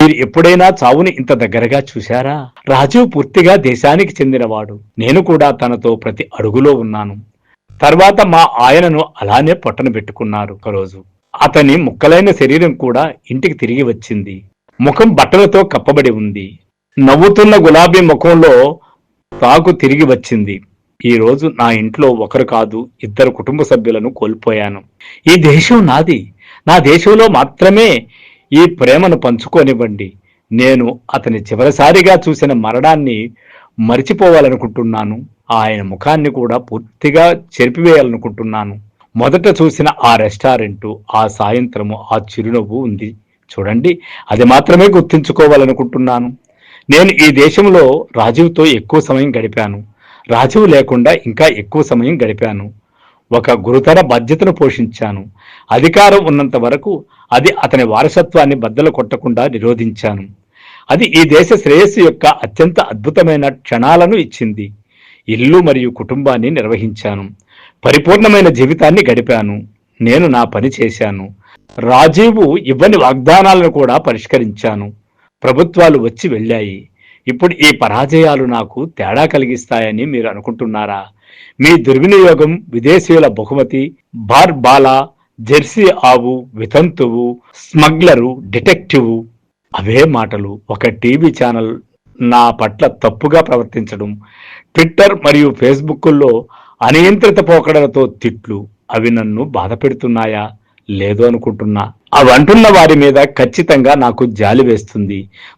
మీరు ఎప్పుడైనా చావుని ఇంత దగ్గరగా చూశారా? రాజీవ్ పూర్తిగా దేశానికి చెందినవాడు. నేను కూడా తనతో ప్రతి అడుగులో ఉన్నాను. తర్వాత మా ఆయనను అలానే పొట్టన పెట్టుకున్నారు ఒకరోజు. అతని ముక్కలైన శరీరం కూడా ఇంటికి తిరిగి వచ్చింది. ముఖం బట్టలతో కప్పబడి ఉంది. నవ్వుతున్న గులాబీ ముఖంలో తాకు తిరిగి వచ్చింది. ఈ రోజు నా ఇంట్లో ఒకరు కాదు, ఇద్దరు కుటుంబ సభ్యులను కోల్పోయాను. ఈ దేశం నాది. నా దేశంలో మాత్రమే ఈ ప్రేమను పంచుకోనివ్వండి. నేను అతని చివరిసారిగా చూసిన మరణాన్ని మరిచిపోవాలనుకుంటున్నాను. ఆయన ముఖాన్ని కూడా పూర్తిగా చెరిపివేయాలనుకుంటున్నాను. మొదట చూసిన ఆ రెస్టారెంటు, ఆ సాయంత్రము, ఆ చిరునవ్వు ఉంది చూడండి, అది మాత్రమే గుర్తుంచుకోవాలనుకుంటున్నాను. నేను ఈ దేశంలో రాజీవ్తో ఎక్కువ సమయం గడిపాను. రాజీవ్ లేకుండా ఇంకా ఎక్కువ సమయం గడిపాను. ఒక గురుతర బాధ్యతను పోషించాను. అధికారం ఉన్నంత వరకు అది అతని వారసత్వాన్ని బద్దలు కొట్టకుండా నిరోధించాను. అది ఈ దేశ శ్రేయస్సు యొక్క అత్యంత అద్భుతమైన క్షణాలను ఇచ్చింది. ఇల్లు మరియు కుటుంబాన్ని నిర్వహించాను. పరిపూర్ణమైన జీవితాన్ని గడిపాను. నేను నా పని చేశాను. రాజీవు ఇవ్వని వాగ్దానాలను కూడా పరిష్కరించాను. ప్రభుత్వాలు వచ్చి వెళ్ళాయి. ఇప్పుడు ఈ పరాజయాలు నాకు తేడా కలిగిస్తాయని మీరు అనుకుంటున్నారా? మీ దుర్వినియోగం, విదేశీయుల బహుమతి, బార్బాలా, జెర్సీ ఆవు, వితంతువు, స్మగ్లరు, డిటెక్టివ్, అవే మాటలు. ఒక టీవీ ఛానల్ నా పట్ల తప్పుగా ప్రవర్తించడం, ట్విట్టర్ మరియు ఫేస్బుక్ల్లో అనియంత్రిత పోకడలతో తిట్లు, అవి నన్ను బాధ పెడుతున్నాయా? లేదు అనుకుంటున్నా. అవి అంటున్న వారి మీద ఖచ్చితంగా నాకు జాలి వేస్తుంది.